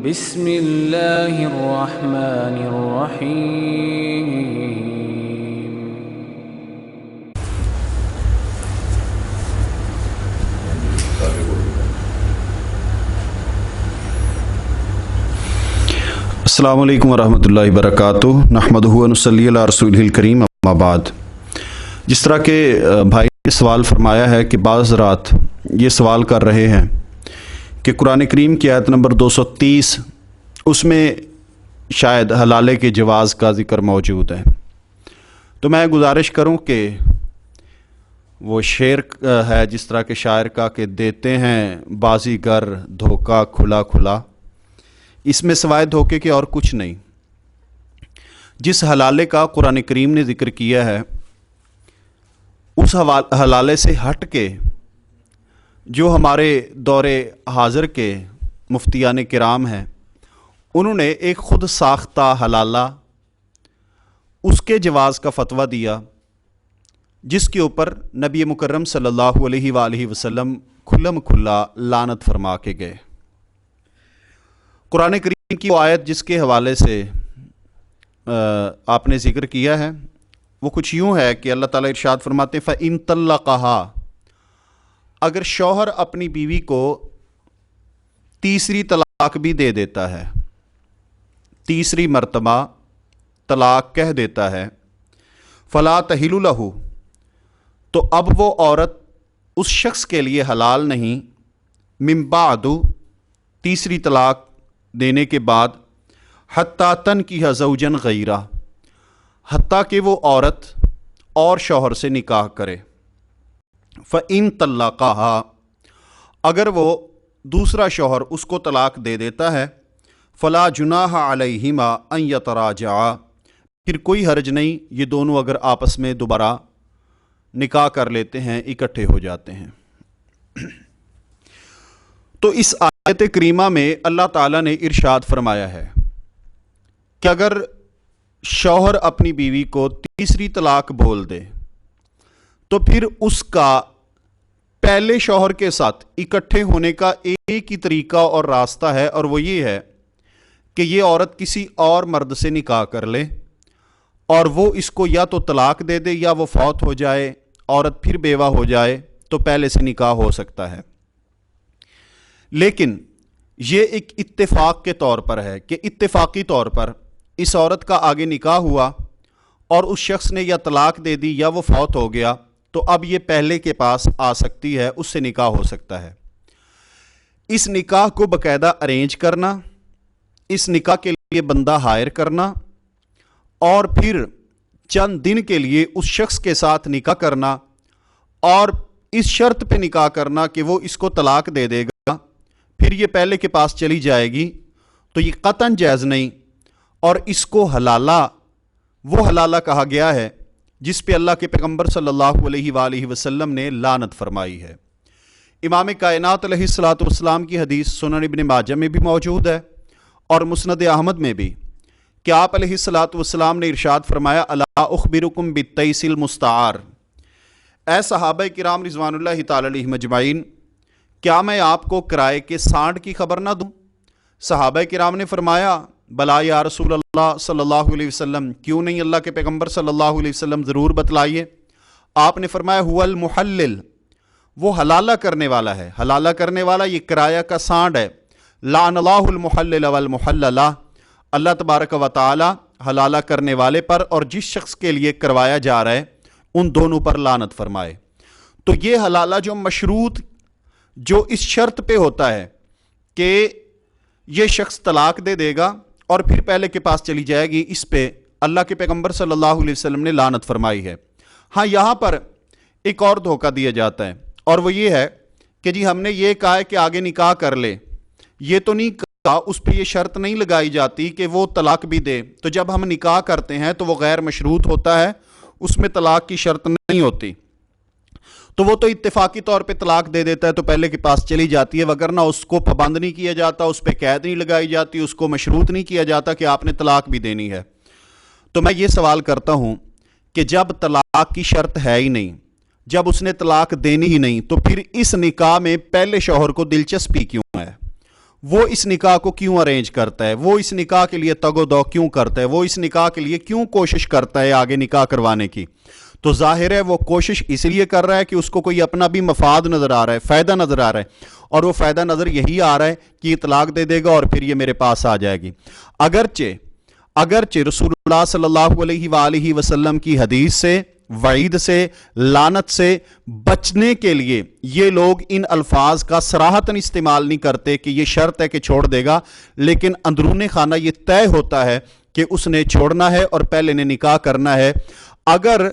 بسم اللہ الرحمن الرحیم۔ السلام علیکم ورحمۃ اللہ وبرکاتہ۔ نحمدہ و نصلی علی رسولہ الکریم، اما بعد۔ جس طرح کہ بھائی نے سوال فرمایا ہے کہ بعض رات یہ سوال کر رہے ہیں کہ قرآن کریم کی آیت نمبر 230 اس میں شاید حلالے کے جواز کا ذکر موجود ہے، تو میں گزارش کروں کہ وہ شعر ہے جس طرح کہ شاعر کا کہ دیتے ہیں بازیگر دھوکہ کھلا کھلا، اس میں سوائے دھوکے کے اور کچھ نہیں۔ جس حلالے کا قرآن کریم نے ذکر کیا ہے اس حلالے سے ہٹ کے جو ہمارے دور حاضر کے مفتیان کرام ہیں انہوں نے ایک خود ساختہ حلالہ اس کے جواز کا فتویٰ دیا، جس کے اوپر نبی مکرم صلی اللہ علیہ وآلہ وسلم کھلم کھلا لعنت فرما کے گئے۔ قرآن کریم کی وہ آیت جس کے حوالے سے آپ نے ذکر کیا ہے وہ کچھ یوں ہے کہ اللہ تعالیٰ ارشاد فرماتے ہیں فَإِن طَلَّقَهَا، اگر شوہر اپنی بیوی کو تیسری طلاق بھی دے دیتا ہے، تیسری مرتبہ طلاق کہہ دیتا ہے، فَلَا تَحِلُّ لَهُ، تو اب وہ عورت اس شخص کے لیے حلال نہیں، مِن بَعْدُ، تیسری طلاق دینے کے بعد، حتیٰ تنکح زوجا غیرہ، حتیٰ کہ وہ عورت اور شوہر سے نکاح کرے۔ فَإِن طَلَّقَهَا، اگر وہ دوسرا شوہر اس کو طلاق دے دیتا ہے، فَلَا جُنَاحَ عَلَيْهِمَا أَن يَتَرَاجَعَا، پھر کوئی حرج نہیں، یہ دونوں اگر آپس میں دوبارہ نکاح کر لیتے ہیں، اکٹھے ہو جاتے ہیں۔ تو اس آیت کریمہ میں اللہ تعالیٰ نے ارشاد فرمایا ہے کہ اگر شوہر اپنی بیوی کو تیسری طلاق بول دے تو پھر اس کا پہلے شوہر کے ساتھ اکٹھے ہونے کا ایک ہی طریقہ اور راستہ ہے، اور وہ یہ ہے کہ یہ عورت کسی اور مرد سے نکاح کر لے اور وہ اس کو یا تو طلاق دے دے یا وہ فوت ہو جائے، عورت پھر بیوہ ہو جائے تو پہلے سے نکاح ہو سکتا ہے۔ لیکن یہ ایک اتفاق کے طور پر ہے کہ اتفاقی طور پر اس عورت کا آگے نکاح ہوا اور اس شخص نے یا طلاق دے دی یا وہ فوت ہو گیا، تو اب یہ پہلے کے پاس آ سکتی ہے، اس سے نکاح ہو سکتا ہے۔ اس نکاح کو باقاعدہ ارینج کرنا، اس نکاح کے لیے بندہ ہائر کرنا اور پھر چند دن کے لیے اس شخص کے ساتھ نکاح کرنا اور اس شرط پہ نکاح کرنا کہ وہ اس کو طلاق دے دے گا، پھر یہ پہلے کے پاس چلی جائے گی، تو یہ قطعاً جائز نہیں، اور اس کو حلالہ وہ حلالہ کہا گیا ہے جس پہ اللہ کے پیغمبر صلی اللہ علیہ وآلہ وسلم نے لعنت فرمائی ہے۔ امام کائنات علیہ الصلوۃ والسلام کی حدیث سنن ابن ماجہ میں بھی موجود ہے اور مسند احمد میں بھی کہ آپ علیہ الصلوۃ والسلام نے ارشاد فرمایا الا اخبرکم بالتیس المستعار، اے صحابہ کرام رضوان اللہ تعالی علیہم اجمعین، کیا میں آپ کو کرائے کے سانڈ کی خبر نہ دوں؟ صحابہ کرام نے فرمایا بلا یا رسول اللہ صلی اللہ علیہ وسلم، کیوں نہیں اللہ کے پیغمبر صلی اللہ علیہ وسلم، ضرور بتلائیے۔ آپ نے فرمایا هو المحلل، وہ حلالہ کرنے والا ہے، حلالہ کرنے والا یہ کرایہ کا سانڈ ہے۔ لعن اللہ المحلل والمحللہ، اللہ تبارک و تعالی حلالہ کرنے والے پر اور جس شخص کے لیے کروایا جا رہا ہے ان دونوں پر لعنت فرمائے۔ تو یہ حلالہ جو مشروط، جو اس شرط پہ ہوتا ہے کہ یہ شخص طلاق دے دے گا اور پھر پہلے کے پاس چلی جائے گی، اس پہ اللہ کے پیغمبر صلی اللہ علیہ وسلم نے لعنت فرمائی ہے۔ ہاں، یہاں پر ایک اور دھوکہ دیا جاتا ہے، اور وہ یہ ہے کہ جی ہم نے یہ کہا ہے کہ آگے نکاح کر لے، یہ تو نہیں کہا، اس پہ یہ شرط نہیں لگائی جاتی کہ وہ طلاق بھی دے، تو جب ہم نکاح کرتے ہیں تو وہ غیر مشروط ہوتا ہے، اس میں طلاق کی شرط نہیں ہوتی، تو وہ تو اتفاقی طور پہ طلاق دے دیتا ہے تو پہلے کے پاس چلی جاتی ہے، وگرنہ اس کو پابند نہیں کیا جاتا، اس پہ قید نہیں لگائی جاتی، اس کو مشروط نہیں کیا جاتا کہ آپ نے طلاق بھی دینی ہے۔ تو میں یہ سوال کرتا ہوں کہ جب طلاق کی شرط ہے ہی نہیں، جب اس نے طلاق دینی ہی نہیں، تو پھر اس نکاح میں پہلے شوہر کو دلچسپی کیوں ہے؟ وہ اس نکاح کو کیوں ارینج کرتا ہے، وہ اس نکاح کے لیے تگ و دو کیوں کرتا ہے، وہ اس نکاح کے لیے کیوں کوشش کرتا ہے آگے نکاح کروانے کی، تو ظاہر ہے وہ کوشش اس لیے کر رہا ہے کہ اس کو کوئی اپنا بھی مفاد نظر آ رہا ہے، فائدہ نظر آ رہا ہے، اور وہ فائدہ نظر یہی آ رہا ہے کہ یہ طلاق دے دے گا اور پھر یہ میرے پاس آ جائے گی۔ اگرچہ رسول اللہ صلی اللہ علیہ وآلہ وسلم کی حدیث سے، وعید سے، لعنت سے بچنے کے لیے یہ لوگ ان الفاظ کا صراحتاً استعمال نہیں کرتے کہ یہ شرط ہے کہ چھوڑ دے گا، لیکن اندرون خانہ یہ طے ہوتا ہے کہ اس نے چھوڑنا ہے اور پہلے نے نکاح کرنا ہے۔ اگر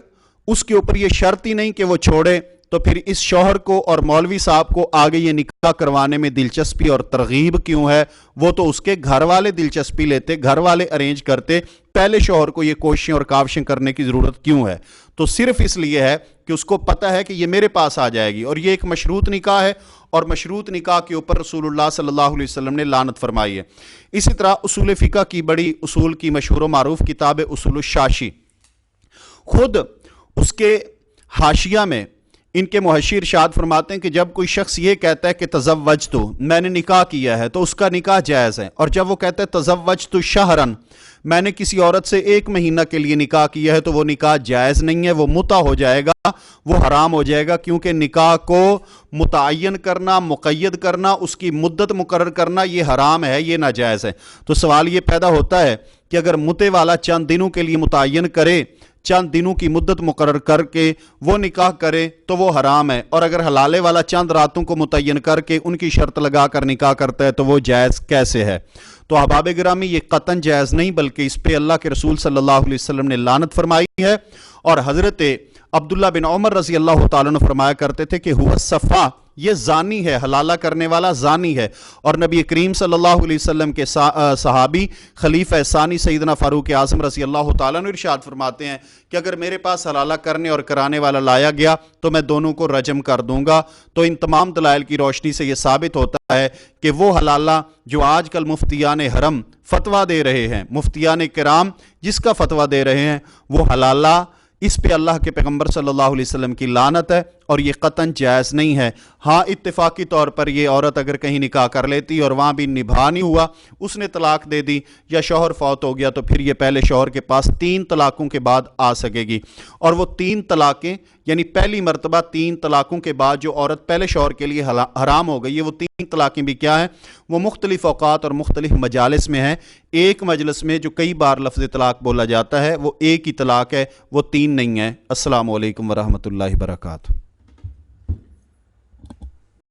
اس کے اوپر یہ شرط ہی نہیں کہ وہ چھوڑے تو پھر اس شوہر کو اور مولوی صاحب کو آگے یہ نکاح کروانے میں دلچسپی اور ترغیب کیوں ہے؟ وہ تو اس کے گھر والے دلچسپی لیتے، گھر والے ارینج کرتے، پہلے شوہر کو یہ کوششیں اور کاوشیں کرنے کی ضرورت کیوں ہے؟ تو صرف اس لیے ہے کہ اس کو پتہ ہے کہ یہ میرے پاس آ جائے گی، اور یہ ایک مشروط نکاح ہے، اور مشروط نکاح کے اوپر رسول اللہ صلی اللہ علیہ وسلم نے لعنت فرمائی ہے۔ اسی طرح اصول فقہ کی بڑی اصول کی مشہور و معروف کتاب اصول الشاشی، خود اس کے حاشیہ میں ان کے محشی ارشاد فرماتے ہیں کہ جب کوئی شخص یہ کہتا ہے کہ تزوجتو، میں نے نکاح کیا ہے، تو اس کا نکاح جائز ہے، اور جب وہ کہتا ہے تزوجتو شہرن، میں نے کسی عورت سے 1 مہینہ کے لیے نکاح کیا ہے، تو وہ نکاح جائز نہیں ہے، وہ متع ہو جائے گا، وہ حرام ہو جائے گا، کیونکہ نکاح کو متعین کرنا، مقید کرنا، اس کی مدت مقرر کرنا یہ حرام ہے، یہ ناجائز ہے۔ تو سوال یہ پیدا ہوتا ہے کہ اگر متع والا چند دنوں کے لیے متعین کرے، چند دنوں کی مدت مقرر کر کے وہ نکاح کرے تو وہ حرام ہے، اور اگر حلالے والا چند راتوں کو متعین کر کے ان کی شرط لگا کر نکاح کرتا ہے تو وہ جائز کیسے ہے؟ تو احباب گرامی یہ قطعاً جائز نہیں، بلکہ اس پہ اللہ کے رسول صلی اللہ علیہ وسلم نے لعنت فرمائی ہے، اور حضرت عبداللہ بن عمر رضی اللہ تعالیٰ عنہ فرمایا کرتے تھے کہ ہوا صفا، یہ زانی ہے، حلالہ کرنے والا زانی ہے۔ اور نبی کریم صلی اللہ علیہ وسلم کے صحابی خلیفہ ثانی سیدنا فاروق اعظم رضی اللہ تعالیٰ عنہ ارشاد فرماتے ہیں کہ اگر میرے پاس حلالہ کرنے اور کرانے والا لایا گیا تو میں دونوں کو رجم کر دوں گا۔ تو ان تمام دلائل کی روشنی سے یہ ثابت ہوتا ہے کہ وہ حلالہ جو آج کل مفتیان حرم فتویٰ دے رہے ہیں، مفتیان کرام جس کا فتویٰ دے رہے ہیں، وہ حلالہ اس پہ اللہ کے پیغمبر صلی اللہ علیہ وسلم کی لعنت ہے، اور یہ قطعاً جائز نہیں ہے۔ ہاں اتفاقی طور پر یہ عورت اگر کہیں نکاح کر لیتی اور وہاں بھی نبھا نہیں ہوا، اس نے طلاق دے دی یا شوہر فوت ہو گیا، تو پھر یہ پہلے شوہر کے پاس 3 طلاقوں کے بعد آ سکے گی، اور وہ 3 طلاقیں یعنی پہلی مرتبہ 3 طلاقوں کے بعد جو عورت پہلے شوہر کے لیے حرام ہو گئی ہے، وہ 3 طلاقیں بھی کیا ہیں؟ وہ مختلف اوقات اور مختلف مجالس میں ہیں۔ ایک مجلس میں جو کئی بار لفظ طلاق بولا جاتا ہے وہ ایک ہی طلاق ہے، وہ 3 نہیں ہے۔ السلام علیکم ورحمۃ اللہ وبرکاتہ۔